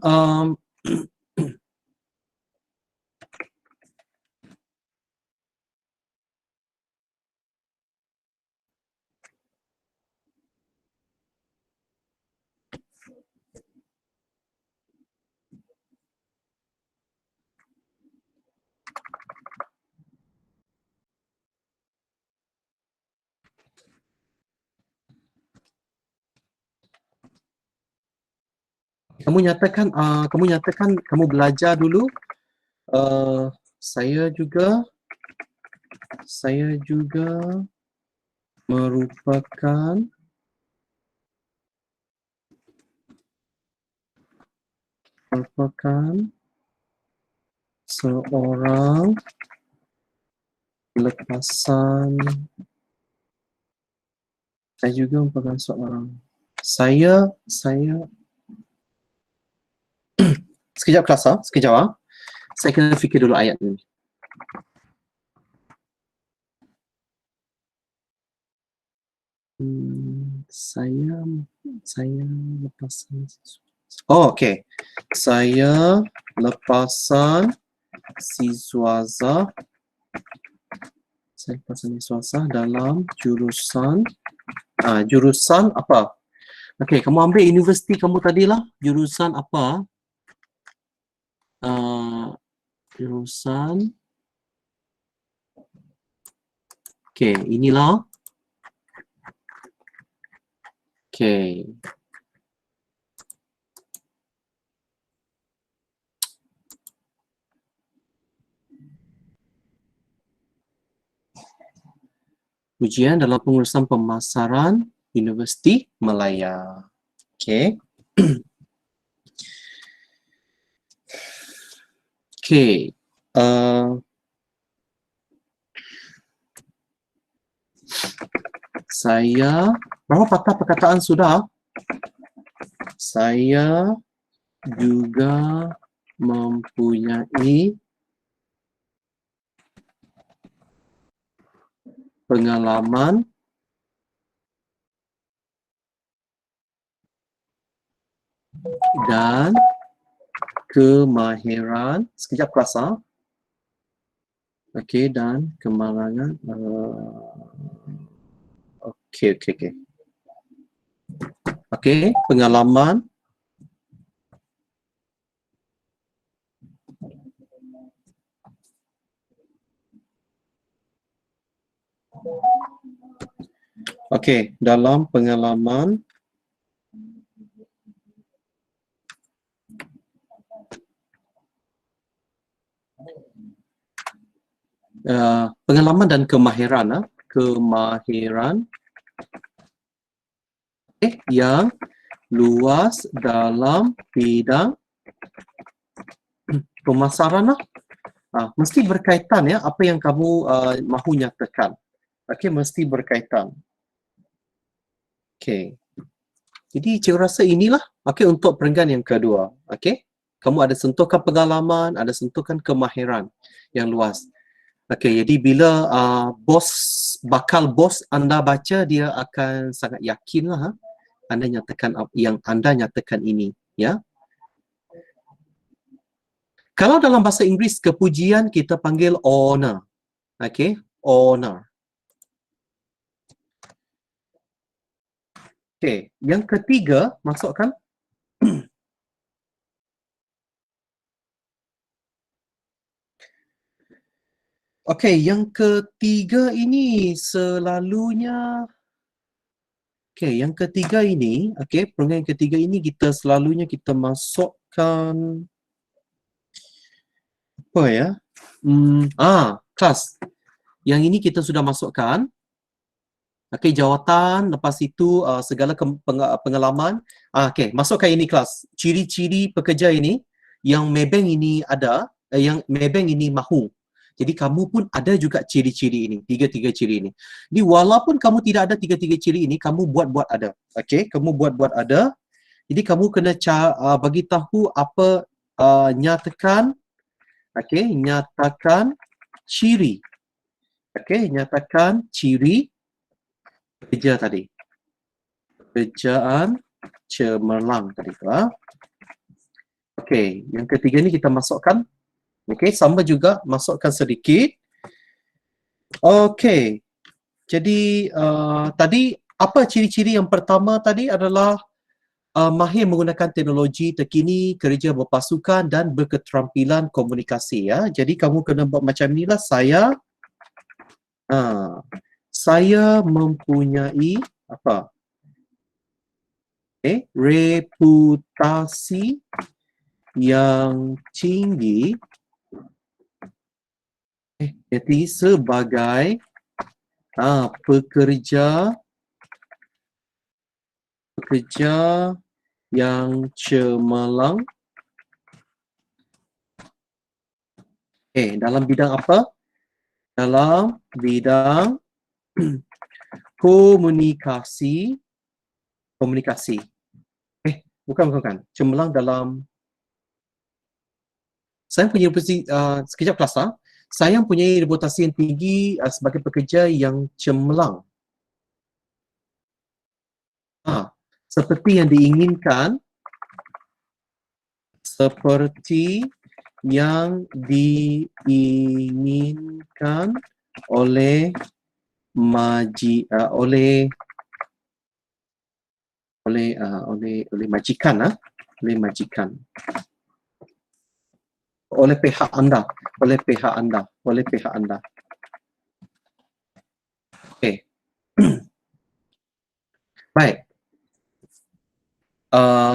kamu nyatakan kamu belajar dulu. Saya juga merupakan seorang lepasan. Saya juga merupakan seorang. Saya sekejap kelas sekejap Saya kena fikir dulu ayat ini. Saya lepasan. Okey. Saya lepasan siswaza. Saya lepasan siswaza dalam jurusan apa? Okey, kamu ambil universiti kamu tadilah. Jurusan apa? Jurusan. Okey, inilah. Okey. Ujian dalam pengurusan pemasaran Universiti Malaya. Okey. Okey. Saya berapa patah perkataan sudah? Saya juga mempunyai pengalaman dan kemahiran. Sekejap kelas. Okey, dan kemalangan. Okey. Okey, pengalaman okey, dalam pengalaman pengalaman dan kemahiran. Kemahiran yang luas dalam bidang pemasaran. Mesti berkaitan ya apa yang kamu mahu nyatakan. Okey, mesti berkaitan. Okey. Jadi cikgu rasa inilah untuk perenggan yang kedua. Okey. Kamu ada sentuhkan pengalaman, ada sentuhkan kemahiran yang luas. Okey, jadi bila bakal bos anda baca, dia akan sangat yakinlah anda nyatakan yang anda nyatakan ini, ya. Kalau dalam bahasa Inggeris kepujian kita panggil honor. Okey, honor. Okey, yang ketiga masukkan okey, yang ketiga ini selalunya yang ketiga ini, perenggan yang ketiga ini kita selalunya kita masukkan apa ya? Kelas. Yang ini kita sudah masukkan. Okey, jawatan, lepas itu segala pengalaman. Okey, masukkan ini kelas. Ciri-ciri pekerja ini yang Maybank ini ada, yang Maybank ini mahu. Jadi kamu pun ada juga ciri-ciri ini, tiga-tiga ciri ini. Jadi walaupun kamu tidak ada tiga-tiga ciri ini, kamu buat-buat ada. Okey, kamu buat-buat ada. Jadi kamu kena bagi tahu apa nyatakan, nyatakan ciri. Okey, nyatakan ciri pekerja tadi. Pekerjaan cemerlang tadi tu. Okey, yang ketiga ni kita masukkan. Okey, sama juga masukkan sedikit. Okey. Jadi tadi apa ciri-ciri yang pertama tadi adalah mahir menggunakan teknologi terkini, kerja berpasukan dan berketerampilan komunikasi, ya. Jadi kamu kena buat macam inilah. Saya mempunyai apa? Reputasi yang tinggi jadi sebagai pekerja yang cemerlang dalam bidang apa? Dalam bidang komunikasi. Bukan. Cemerlang dalam saya punya reputasi sekejap kelas. Saya mempunyai reputasi yang tinggi sebagai pekerja yang cemerlang. Seperti yang diinginkan oleh majikan. oleh pihak anda, oleh pihak anda, oleh pihak anda. Okey. Baik.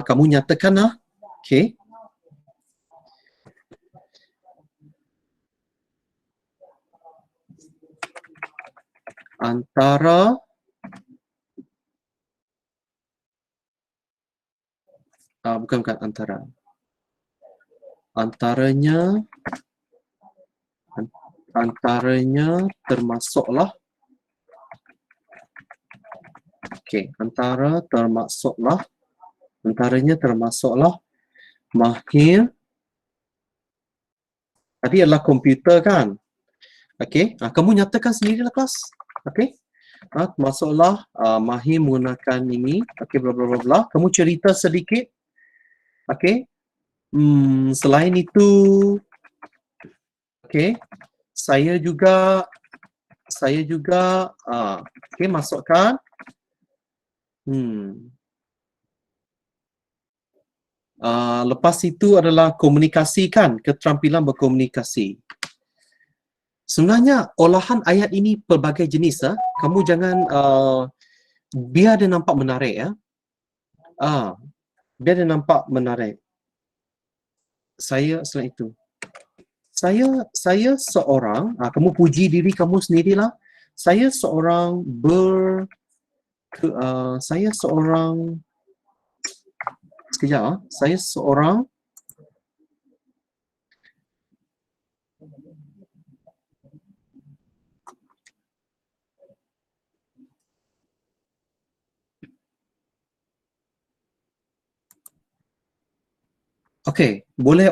Kamu nyatakanlah. Okey. Antara bukan antara. Antaranya termasuklah. Okey, antaranya termasuklah mahir. Tadi adalah komputer kan? Okey, kamu nyatakan sendirilah kelas. Okey. Masuklah mahir menggunakan ini. Okey, bla bla bla bla. Kamu cerita sedikit. Okey. Selain itu, okey, saya juga okey, masukkan lepas itu adalah komunikasi kan, keterampilan berkomunikasi. Sebenarnya olahan ayat ini pelbagai jenis. Kamu jangan biar dia nampak menarik ya. Biar dia nampak menarik. Selain itu, saya seorang, kamu puji diri kamu sendirilah. Saya seorang sekejap, saya seorang okey, boleh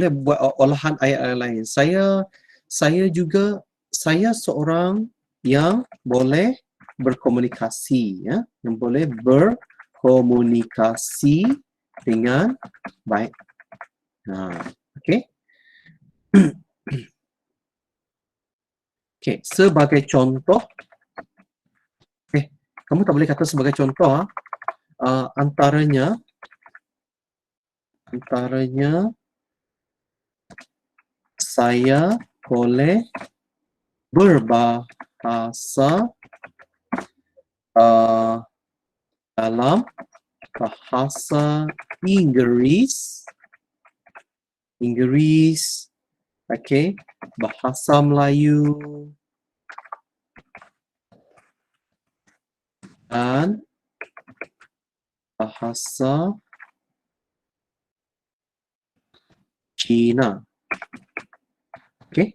buat olahan ayat lain. Saya juga seorang yang boleh berkomunikasi ya, yang boleh berkomunikasi dengan baik. Okey. Okey, sebagai contoh, kamu tak boleh kata sebagai contoh antaranya saya boleh berbahasa dalam bahasa Inggeris, okey, bahasa Melayu dan bahasa Cina. Okey.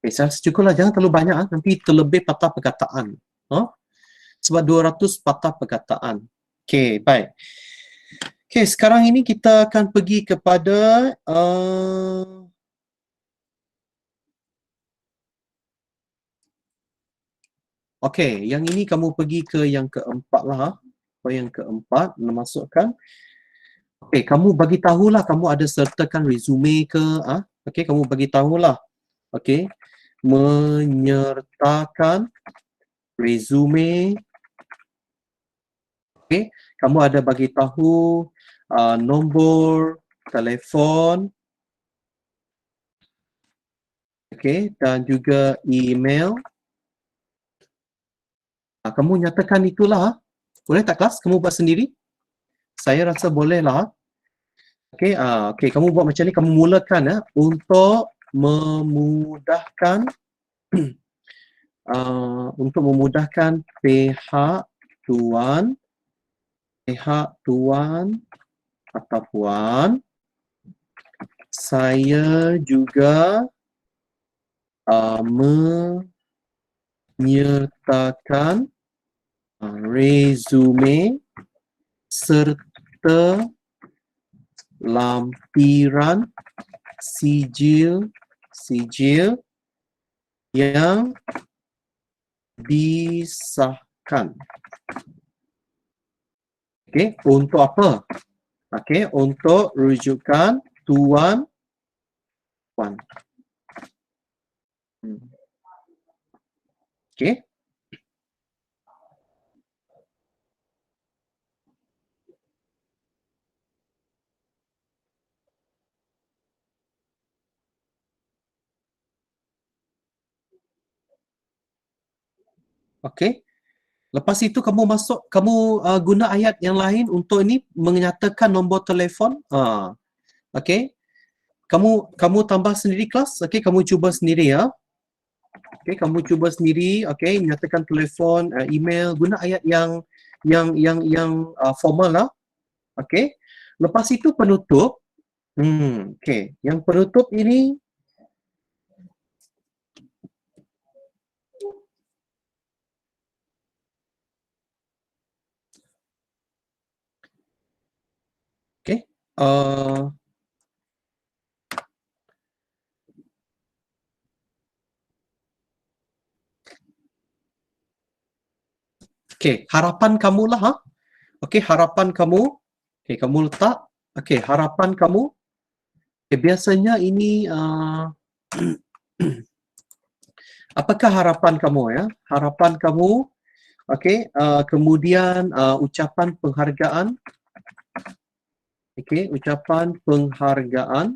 Saya rasa cukuplah, jangan terlalu banyak nanti terlebih patah perkataan. Sebab 200 patah perkataan. Okey, baik. Okey, sekarang ini kita akan pergi kepada okey, yang ini kamu pergi ke yang keempat lah. Yang keempat, memasukkan. Okey, kamu bagi tahulah kamu ada sertakan resume ke? Okey, kamu bagi tahulah. Okey, menyertakan resume. Okey, kamu ada bagi tahu nombor telefon. Okey, dan juga email. Kamu nyatakan itulah. Boleh tak kelas? Kamu buat sendiri? Saya rasa bolehlah. Okey, okey, kamu buat macam ni, kamu mulakan untuk memudahkan pihak tuan atau puan, saya juga menyertakan resume serta lampiran sijil yang disahkan. Okey, untuk apa? Okey, untuk rujukan tuan puan. Okey. Okey. Lepas itu kamu guna ayat yang lain untuk ini menyatakan nombor telefon. Okey. Kamu tambah sendiri kelas. Okey, kamu cuba sendiri ya. Okey, kamu cuba sendiri. Okey, nyatakan telefon, email, guna ayat yang formal lah. Okey. Lepas itu penutup. Okey. Yang penutup ini okey. Okey, harapan kamu lah. Okey, harapan kamu. Okey, kamu letak. Okey, harapan kamu. Okay, biasanya ini apakah harapan kamu ya? Harapan kamu, okey, kemudian ucapan penghargaan. Okey, ucapan penghargaan.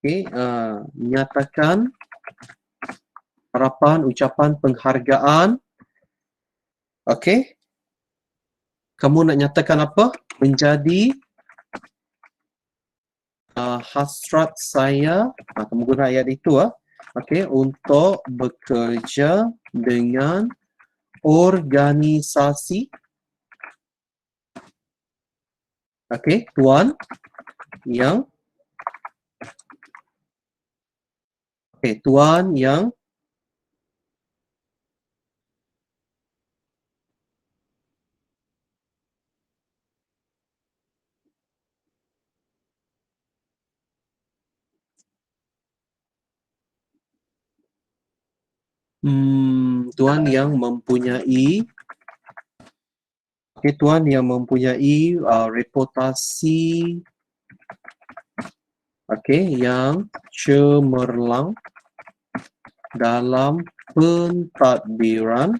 Okey, menyatakan harapan, ucapan penghargaan. Okey. Kamu nak nyatakan apa? Menjadi hasrat saya, kamu guna ayat itu okey, untuk bekerja dengan organisasi okey, tuan yang tuan yang tuan yang mempunyai tuan yang mempunyai reputasi yang cemerlang dalam pentadbiran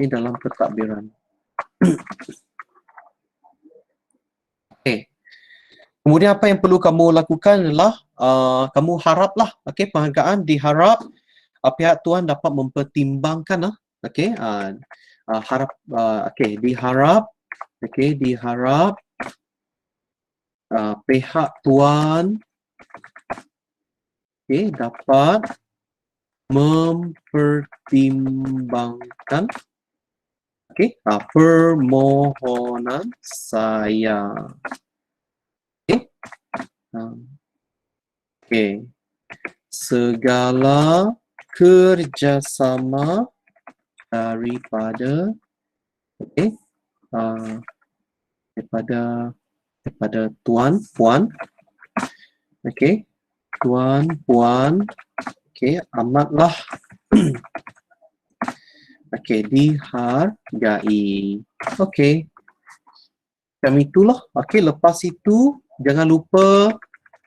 dalam pentadbiran. Kemudian apa yang perlu kamu lakukan adalah kamu haraplah penghargaan diharap pihak tuan dapat mempertimbangkan diharap pihak tuan dapat mempertimbangkan permohonan saya. Segala kerjasama daripada daripada tuan puan tuan puan amatlah dihargai. Macam itulah. Lepas itu jangan lupa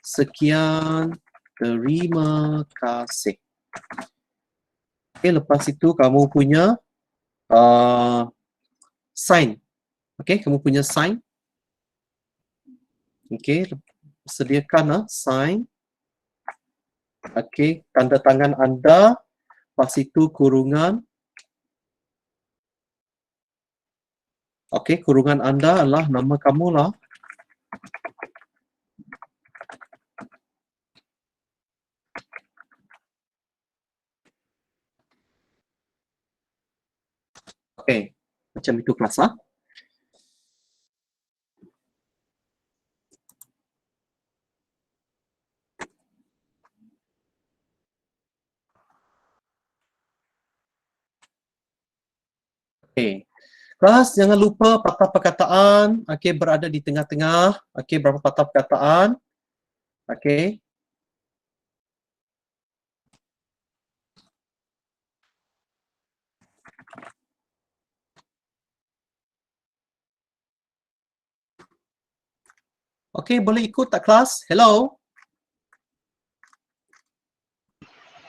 sekian, terima kasih. Lepas itu kamu punya sign. Kamu punya sign. Sediakan sign. Tanda tangan anda. Lepas itu kurungan. Kurungan anda adalah nama kamu lah. Macam itu kelas Kelas, jangan lupa patah perkataan berada di tengah-tengah. Berapa patah perkataan. Boleh ikut tak kelas? Hello?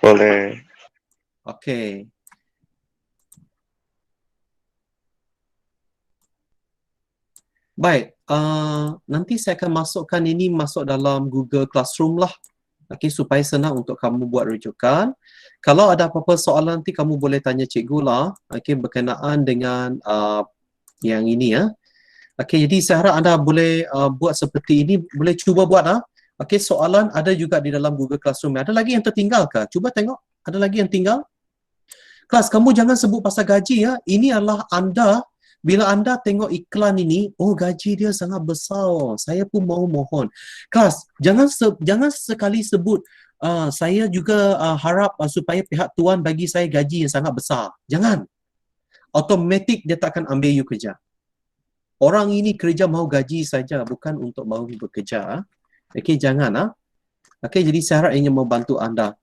Boleh. Baik, nanti saya akan masukkan ini masuk dalam Google Classroom lah. Okey, supaya senang untuk kamu buat rujukan. Kalau ada apa-apa soalan nanti kamu boleh tanya cikgu lah, okey, berkenaan dengan yang ini ya. Okey, jadi saya harap anda boleh buat seperti ini, boleh cuba buat ah. Okey, soalan ada juga di dalam Google Classroom. Ada lagi yang tertinggal ke? Cuba tengok, ada lagi yang tinggal? Kelas, kamu jangan sebut pasal gaji ya. Ini adalah anda, bila anda tengok iklan ini, oh gaji dia sangat besar. Saya pun mau mohon. Kelas, jangan sekali sebut saya juga harap supaya pihak tuan bagi saya gaji yang sangat besar. Jangan. Automatik dia tak akan ambil you kerja. Orang ini kerja mau gaji saja, bukan untuk mau bekerja. Okey, jangan Okey, jadi saya harap ini membantu anda.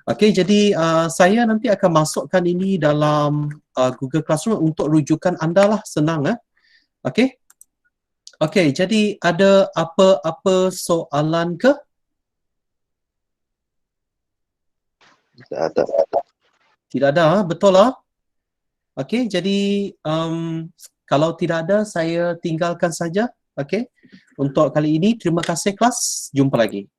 Okey, jadi saya nanti akan masukkan ini dalam Google Classroom untuk rujukan anda lah, senang Okey. Okey, jadi ada apa-apa soalan ke? Tidak ada. Tidak ada, betul lah. Okey, jadi kalau tidak ada, saya tinggalkan saja. Okey, untuk kali ini terima kasih kelas. Jumpa lagi.